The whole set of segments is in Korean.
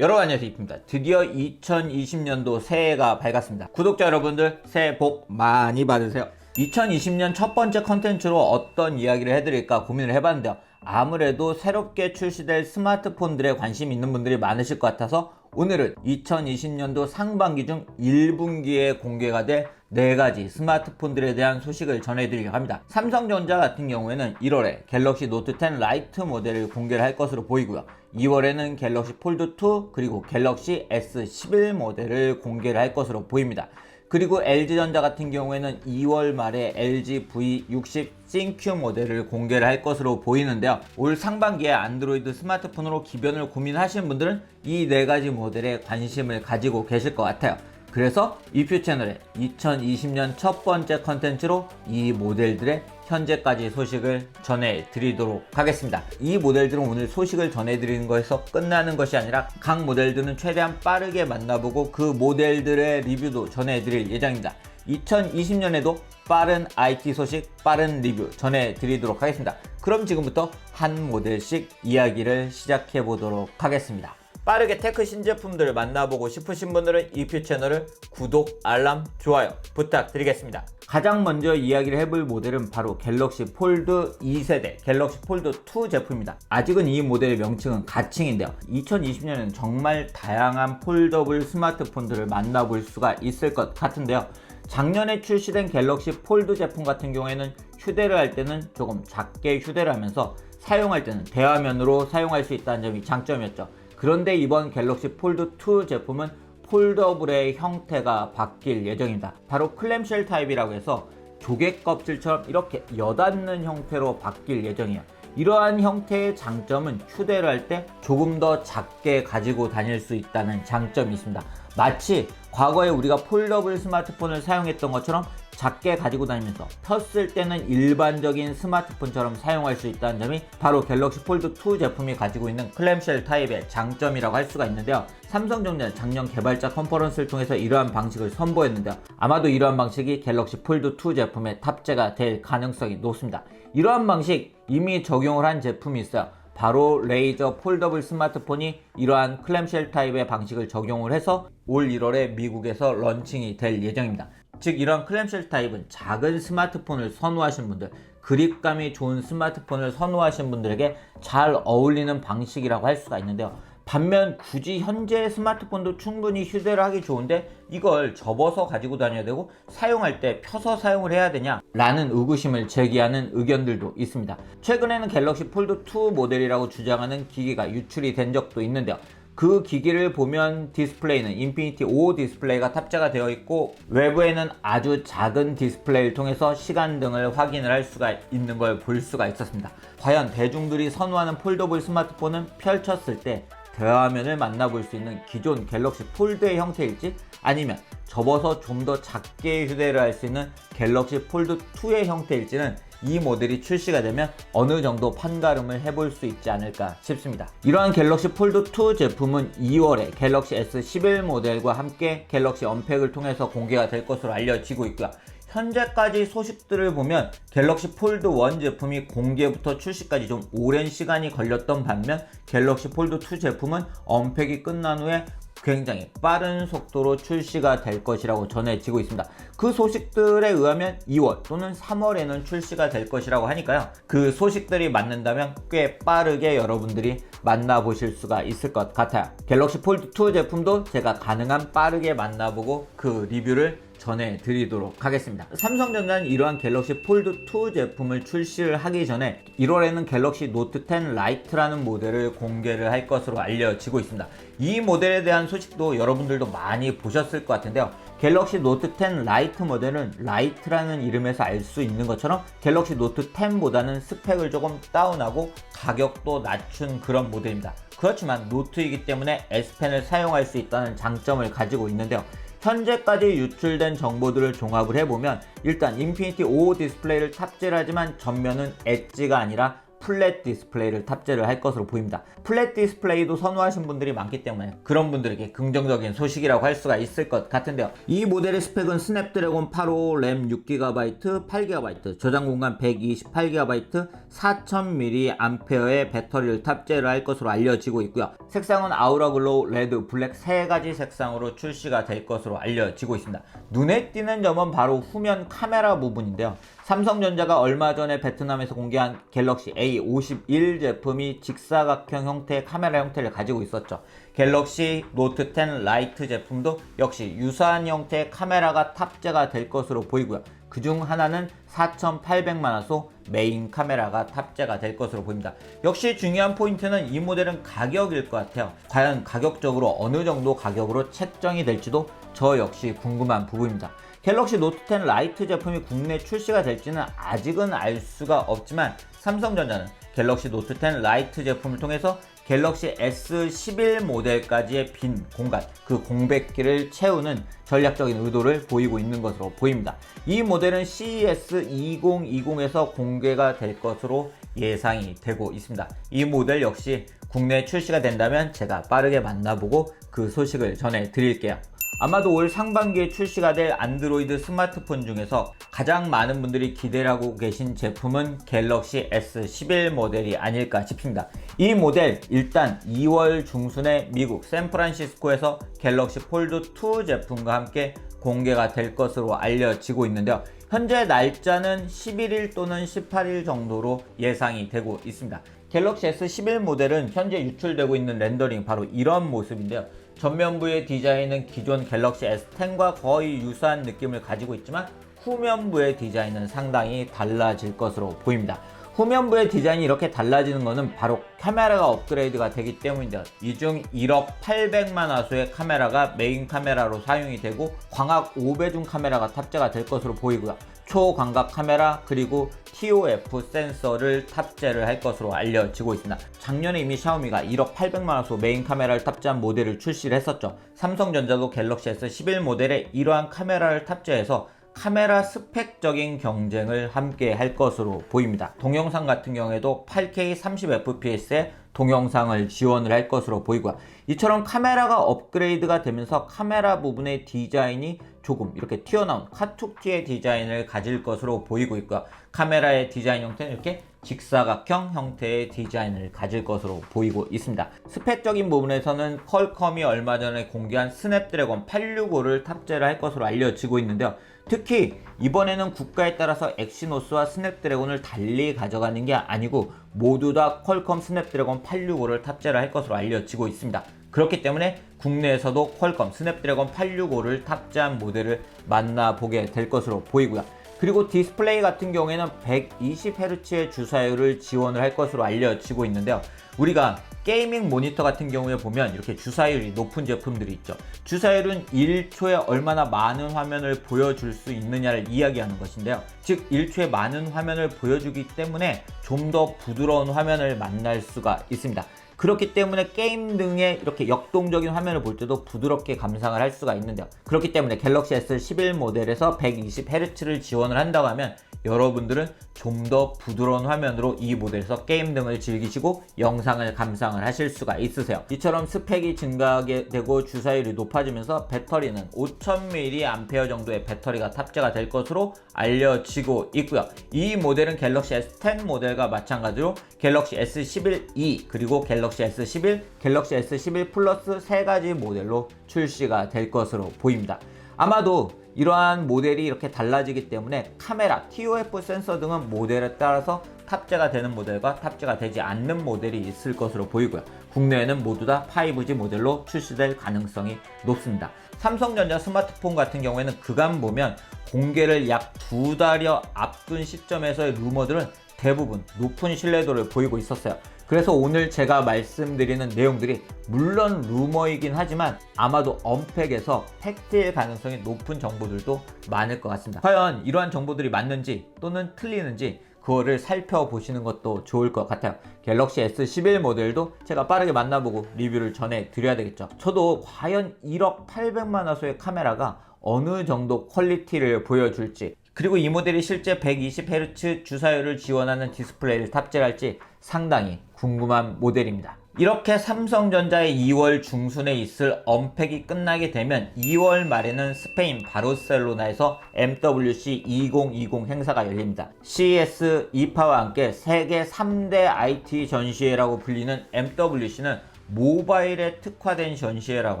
여러분 안녕하세요, 이프입니다. 드디어 2020년도 새해가 밝았습니다. 구독자 여러분들 새해 복 많이 받으세요. 2020년 첫 번째 컨텐츠로 어떤 이야기를 해드릴까 고민을 해봤는데요. 아무래도 새롭게 출시될 스마트폰들에 관심 있는 분들이 많으실 것 같아서 오늘은 2020년도 상반기 중 1분기에 공개가 될 4가지 스마트폰들에 대한 소식을 전해드리려고 합니다. 삼성전자 같은 경우에는 1월에 갤럭시 노트 10 라이트 모델을 공개를 할 것으로 보이고요. 2월에는 갤럭시 폴드 2 그리고 갤럭시 S11 모델을 공개를 할 것으로 보입니다. 그리고 LG전자 같은 경우에는 2월 말에 LG V60 싱큐 모델을 공개를 할 것으로 보이는데요. 올 상반기에 안드로이드 스마트폰으로 기변을 고민하시는 분들은 이 4가지 모델에 관심을 가지고 계실 것 같아요. 그래서 이퓨 채널의 2020년 첫 번째 컨텐츠로 이 모델들의 현재까지 소식을 전해드리도록 하겠습니다. 이 모델들은 오늘 소식을 전해드리는 거에서 끝나는 것이 아니라 각 모델들은 최대한 빠르게 만나보고 그 모델들의 리뷰도 전해드릴 예정입니다. 2020년에도 빠른 IT 소식, 빠른 리뷰 전해드리도록 하겠습니다. 그럼 지금부터 한 모델씩 이야기를 시작해 보도록 하겠습니다. 빠르게 테크 신제품들을 만나보고 싶으신 분들은 이퓨 채널을 구독, 알람, 좋아요 부탁드리겠습니다. 가장 먼저 이야기를 해볼 모델은 바로 갤럭시 폴드 2세대 갤럭시 폴드 2 제품입니다. 아직은 이 모델의 명칭은 가칭인데요. 2020년에는 정말 다양한 폴더블 스마트폰들을 만나볼 수가 있을 것 같은데요. 작년에 출시된 갤럭시 폴드 제품 같은 경우에는 휴대를 할 때는 조금 작게 휴대를 하면서 사용할 때는 대화면으로 사용할 수 있다는 점이 장점이었죠. 그런데 이번 갤럭시 폴드 2 제품은 폴더블의 형태가 바뀔 예정입니다. 바로 클램쉘 타입이라고 해서 조개 껍질처럼 이렇게 여닫는 형태로 바뀔 예정이에요. 이러한 형태의 장점은 휴대를 할 때 조금 더 작게 가지고 다닐 수 있다는 장점이 있습니다. 마치 과거에 우리가 폴더블 스마트폰을 사용했던 것처럼 작게 가지고 다니면서 폈을 때는 일반적인 스마트폰처럼 사용할 수 있다는 점이 바로 갤럭시 폴드 2 제품이 가지고 있는 클램쉘 타입의 장점이라고 할 수가 있는데요. 삼성전자는 작년 개발자 컨퍼런스를 통해서 이러한 방식을 선보였는데요. 아마도 이러한 방식이 갤럭시 폴드 2 제품에 탑재가 될 가능성이 높습니다. 이러한 방식 이미 적용을 한 제품이 있어요. 바로 레이저 폴더블 스마트폰이 이러한 클램쉘 타입의 방식을 적용을 해서 올 1월에 미국에서 런칭이 될 예정입니다. 즉 이런 클램쉘 타입은 작은 스마트폰을 선호하시는 분들, 그립감이 좋은 스마트폰을 선호하시는 분들에게 잘 어울리는 방식이라고 할 수가 있는데요. 반면 굳이 현재의 스마트폰도 충분히 휴대를 하기 좋은데 이걸 접어서 가지고 다녀야 되고 사용할 때 펴서 사용을 해야 되냐 라는 의구심을 제기하는 의견들도 있습니다. 최근에는 갤럭시 폴드 2 모델이라고 주장하는 기기가 유출이 된 적도 있는데요. 그 기기를 보면 디스플레이는 인피니티 5 디스플레이가 탑재가 되어 있고 외부에는 아주 작은 디스플레이를 통해서 시간등을 확인을 할 수가 있는 걸 볼 수가 있었습니다. 과연 대중들이 선호하는 폴더블 스마트폰은 펼쳤을 때 대화면을 만나볼 수 있는 기존 갤럭시 폴드의 형태일지 아니면 접어서 좀 더 작게 휴대를 할 수 있는 갤럭시 폴드 2의 형태일지는 이 모델이 출시가 되면 어느 정도 판가름을 해볼 수 있지 않을까 싶습니다. 이러한 갤럭시 폴드 2 제품은 2월에 갤럭시 S11 모델과 함께 갤럭시 언팩을 통해서 공개가 될 것으로 알려지고 있고요. 현재까지 소식들을 보면 갤럭시 폴드 1 제품이 공개부터 출시까지 좀 오랜 시간이 걸렸던 반면 갤럭시 폴드 2 제품은 언팩이 끝난 후에 굉장히 빠른 속도로 출시가 될 것이라고 전해지고 있습니다. 그 소식들에 의하면 2월 또는 3월에는 출시가 될 것이라고 하니까요. 그 소식들이 맞는다면 꽤 빠르게 여러분들이 만나보실 수가 있을 것 같아요. 갤럭시 폴드 2 제품도 제가 가능한 빠르게 만나보고 그 리뷰를 전해드리도록 하겠습니다. 삼성전자는 이러한 갤럭시 폴드 2 제품을 출시를 하기 전에 1월에는 갤럭시 노트 10 라이트라는 모델을 공개를 할 것으로 알려지고 있습니다. 이 모델에 대한 소식도 여러분들도 많이 보셨을 것 같은데요. 갤럭시 노트 10 라이트 모델은 라이트라는 이름에서 알 수 있는 것처럼 갤럭시 노트 10보다는 스펙을 조금 다운하고 가격도 낮춘 그런 모델입니다. 그렇지만 노트이기 때문에 S펜을 사용할 수 있다는 장점을 가지고 있는데요. 현재까지 유출된 정보들을 종합을 해보면 일단 인피니티 5 디스플레이를 탑재를 하지만 전면은 엣지가 아니라 플랫 디스플레이를 탑재를 할 것으로 보입니다. 플랫 디스플레이도 선호하신 분들이 많기 때문에 그런 분들에게 긍정적인 소식이라고 할 수가 있을 것 같은데요. 이 모델의 스펙은 스냅드래곤 855, 램 6GB, 8GB, 저장 공간 128GB, 4000mAh의 배터리를 탑재를 할 것으로 알려지고 있고요. 색상은 아우라 글로우, 레드, 블랙 세 가지 색상으로 출시가 될 것으로 알려지고 있습니다. 눈에 띄는 점은 바로 후면 카메라 부분인데요. 삼성전자가 얼마 전에 베트남에서 공개한 갤럭시 A51 제품이 직사각형 형태의 카메라 형태를 가지고 있었죠. 갤럭시 노트 10 라이트 제품도 역시 유사한 형태의 카메라가 탑재가 될 것으로 보이고요. 그중 하나는 4800만화소 메인 카메라가 탑재가 될 것으로 보입니다. 역시 중요한 포인트는 이 모델은 가격일 것 같아요. 과연 가격적으로 어느 정도 가격으로 책정이 될지도 저 역시 궁금한 부분입니다. 갤럭시 노트 10 라이트 제품이 국내 출시가 될지는 아직은 알 수가 없지만 삼성전자는 갤럭시 노트 10 라이트 제품을 통해서 갤럭시 S11 모델까지의 빈 공간, 그 공백기를 채우는 전략적인 의도를 보이고 있는 것으로 보입니다. 이 모델은 CES 2020에서 공개가 될 것으로 예상이 되고 있습니다. 이 모델 역시 국내에 출시가 된다면 제가 빠르게 만나보고 그 소식을 전해드릴게요. 아마도 올 상반기에 출시가 될 안드로이드 스마트폰 중에서 가장 많은 분들이 기대를 하고 계신 제품은 갤럭시 S11 모델이 아닐까 싶습니다. 이 모델 일단 2월 중순에 미국 샌프란시스코에서 갤럭시 폴드 2 제품과 함께 공개가 될 것으로 알려지고 있는데요. 현재 날짜는 11일 또는 18일 정도로 예상이 되고 있습니다. 갤럭시 S11 모델은 현재 유출되고 있는 렌더링 바로 이런 모습인데요. 전면부의 디자인은 기존 갤럭시 S10과 거의 유사한 느낌을 가지고 있지만 후면부의 디자인은 상당히 달라질 것으로 보입니다. 후면부의 디자인이 이렇게 달라지는 것은 바로 카메라가 업그레이드가 되기 때문인데요. 이 중 1억 800만 화소의 카메라가 메인 카메라로 사용이 되고 광학 5배중 카메라가 탑재가 될 것으로 보이고요. 초광각 카메라 그리고 TOF 센서를 탑재를 할 것으로 알려지고 있습니다. 작년에 이미 샤오미가 1억 800만 화소 메인 카메라를 탑재한 모델을 출시를 했었죠. 삼성전자도 갤럭시 S11 모델에 이러한 카메라를 탑재해서 카메라 스펙적인 경쟁을 함께 할 것으로 보입니다. 동영상 같은 경우에도 8K 30fps의 동영상을 지원을 할 것으로 보이고요. 이처럼 카메라가 업그레이드가 되면서 카메라 부분의 디자인이 조금 이렇게 튀어나온 카툭티의 디자인을 가질 것으로 보이고 있고요. 카메라의 디자인 형태는 이렇게 직사각형 형태의 디자인을 가질 것으로 보이고 있습니다. 스펙적인 부분에서는 퀄컴이 얼마 전에 공개한 스냅드래곤 865를 탑재를 할 것으로 알려지고 있는데요. 특히 이번에는 국가에 따라서 엑시노스와 스냅드래곤을 달리 가져가는 게 아니고 모두 다 퀄컴 스냅드래곤 865를 탑재를 할 것으로 알려지고 있습니다. 그렇기 때문에 국내에서도 퀄컴 스냅드래곤 865를 탑재한 모델을 만나보게 될 것으로 보이고요. 그리고 디스플레이 같은 경우에는 120Hz의 주사율을 지원을 할 것으로 알려지고 있는데요. 우리가 게이밍 모니터 같은 경우에 보면 이렇게 주사율이 높은 제품들이 있죠. 주사율은 1초에 얼마나 많은 화면을 보여줄 수 있느냐를 이야기하는 것인데요. 즉 1초에 많은 화면을 보여주기 때문에 좀 더 부드러운 화면을 만날 수가 있습니다. 그렇기 때문에 게임 등의 이렇게 역동적인 화면을 볼 때도 부드럽게 감상을 할 수가 있는데요. 그렇기 때문에 갤럭시 S11 모델에서 120Hz를 지원을 한다고 하면 여러분들은 좀 더 부드러운 화면으로 이 모델에서 게임 등을 즐기시고 영상을 감상을 하실 수가 있으세요. 이처럼 스펙이 증가하게 되고 주사율이 높아지면서 배터리는 5000mAh 정도의 배터리가 탑재가 될 것으로 알려지고 있고요. 이 모델은 갤럭시 S10 모델과 마찬가지로 갤럭시 S11e 그리고 갤럭시 S11, 갤럭시 S11 플러스 세 가지 모델로 출시가 될 것으로 보입니다. 아마도 이러한 모델이 이렇게 달라지기 때문에 카메라, TOF 센서 등은 모델에 따라서 탑재가 되는 모델과 탑재가 되지 않는 모델이 있을 것으로 보이고요. 국내에는 모두 다 5G 모델로 출시될 가능성이 높습니다. 삼성전자 스마트폰 같은 경우에는 그간 보면 공개를 약 2달여 앞둔 시점에서의 루머들은 대부분 높은 신뢰도를 보이고 있었어요. 그래서 오늘 제가 말씀드리는 내용들이 물론 루머이긴 하지만 아마도 언팩에서 팩트일 가능성이 높은 정보들도 많을 것 같습니다. 과연 이러한 정보들이 맞는지 또는 틀리는지 그거를 살펴보시는 것도 좋을 것 같아요. 갤럭시 S11 모델도 제가 빠르게 만나보고 리뷰를 전해드려야 되겠죠. 저도 과연 1억 800만 화소의 카메라가 어느 정도 퀄리티를 보여줄지 그리고 이 모델이 실제 120Hz 주사율을 지원하는 디스플레이를 탑재할지 상당히 궁금한 모델입니다. 이렇게 삼성전자의 2월 중순에 있을 언팩이 끝나게 되면 2월 말에는 스페인 바르셀로나에서 MWC 2020 행사가 열립니다. CES, 이파와 함께 세계 3대 IT 전시회라고 불리는 MWC는 모바일에 특화된 전시회라고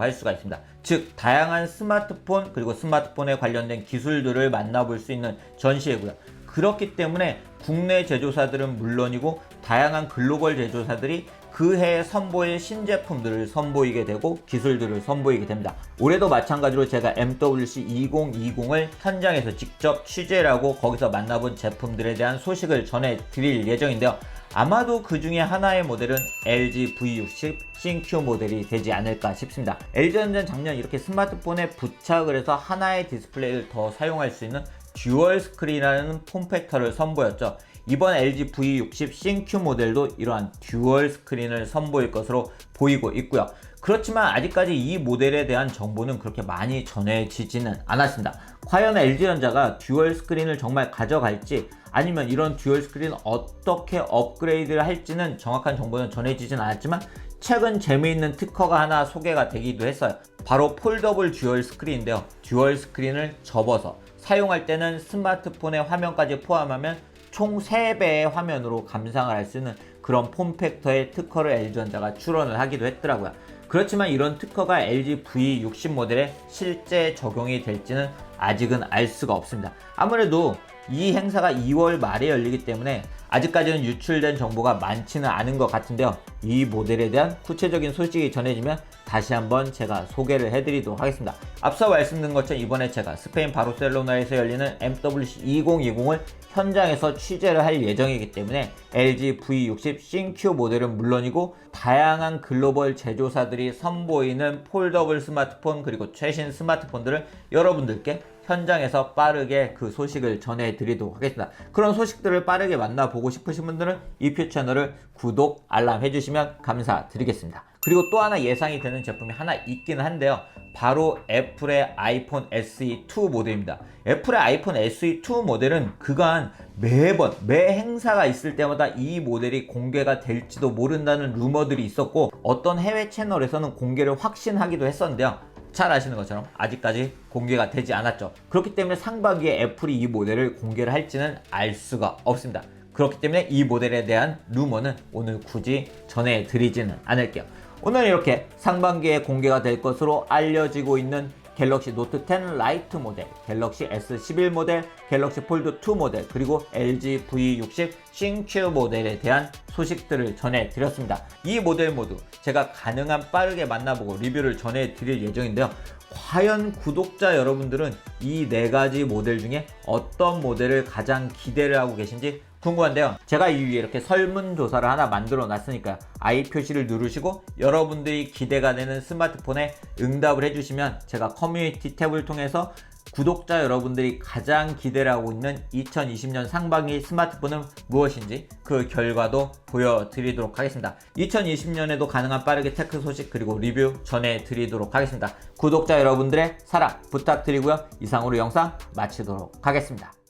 할 수가 있습니다. 즉 다양한 스마트폰 그리고 스마트폰에 관련된 기술들을 만나볼 수 있는 전시회고요. 그렇기 때문에 국내 제조사들은 물론이고 다양한 글로벌 제조사들이 그 해에 선보일 신제품들을 선보이게 되고 기술들을 선보이게 됩니다. 올해도 마찬가지로 제가 MWC 2020을 현장에서 직접 취재를 하고 거기서 만나본 제품들에 대한 소식을 전해드릴 예정인데요. 아마도 그 중에 하나의 모델은 LG V60 신Q 모델이 되지 않을까 싶습니다. LG전자는 작년 이렇게 스마트폰에 부착을 해서 하나의 디스플레이를 더 사용할 수 있는 듀얼 스크린이라는 폼팩터를 선보였죠. 이번 LG V60 신Q 모델도 이러한 듀얼 스크린을 선보일 것으로 보이고 있고요. 그렇지만 아직까지 이 모델에 대한 정보는 그렇게 많이 전해지지는 않았습니다. 과연 LG전자가 듀얼 스크린을 정말 가져갈지 아니면 이런 듀얼 스크린을 어떻게 업그레이드를 할지는 정확한 정보는 전해지진 않았지만 최근 재미있는 특허가 하나 소개가 되기도 했어요. 바로 폴더블 듀얼 스크린인데요. 듀얼 스크린을 접어서 사용할 때는 스마트폰의 화면까지 포함하면 총 3배의 화면으로 감상을 할 수 있는 그런 폼팩터의 특허를 LG전자가 출원을 하기도 했더라고요. 그렇지만 이런 특허가 LG V60 모델에 실제 적용이 될지는 아직은 알 수가 없습니다. 아무래도 이 행사가 2월 말에 열리기 때문에 아직까지는 유출된 정보가 많지는 않은 것 같은데요. 이 모델에 대한 구체적인 소식이 전해지면 다시 한번 제가 소개를 해드리도록 하겠습니다. 앞서 말씀드린 것처럼 이번에 제가 스페인 바르셀로나에서 열리는 MWC 2020을 현장에서 취재를 할 예정이기 때문에 LG V60 신Q 모델은 물론이고 다양한 글로벌 제조사들이 선보이는 폴더블 스마트폰 그리고 최신 스마트폰들을 여러분들께 현장에서 빠르게 그 소식을 전해드리도록 하겠습니다. 그런 소식들을 빠르게 만나보고 싶으신 분들은 이표 채널을 구독, 알람 해주시면 감사드리겠습니다. 그리고 또 하나 예상이 되는 제품이 하나 있긴 한데요. 바로 애플의 아이폰 SE2 모델입니다. 애플의 아이폰 SE2 모델은 그간 매번 매 행사가 있을 때마다 이 모델이 공개가 될지도 모른다는 루머들이 있었고 어떤 해외 채널에서는 공개를 확신하기도 했었는데요. 잘 아시는 것처럼 아직까지 공개가 되지 않았죠. 그렇기 때문에 상반기에 애플이 이 모델을 공개를 할지는 알 수가 없습니다. 그렇기 때문에 이 모델에 대한 루머는 오늘 굳이 전해드리지는 않을게요. 오늘 이렇게 상반기에 공개가 될 것으로 알려지고 있는 갤럭시 노트 10 라이트 모델, 갤럭시 S11 모델, 갤럭시 폴드 2 모델, 그리고 LG V60 신Q 모델에 대한 소식들을 전해드렸습니다. 이 모델 모두 제가 가능한 빠르게 만나보고 리뷰를 전해드릴 예정인데요. 과연 구독자 여러분들은 이 4가지 모델 중에 어떤 모델을 가장 기대를 하고 계신지 궁금한데요. 제가 이 위에 이렇게 설문조사를 하나 만들어 놨으니까요. I 표시를 누르시고 여러분들이 기대가 되는 스마트폰에 응답을 해주시면 제가 커뮤니티 탭을 통해서 구독자 여러분들이 가장 기대를 하고 있는 2020년 상반기 스마트폰은 무엇인지 그 결과도 보여드리도록 하겠습니다. 2020년에도 가능한 빠르게 테크 소식 그리고 리뷰 전해드리도록 하겠습니다. 구독자 여러분들의 사랑 부탁드리고요. 이상으로 영상 마치도록 하겠습니다.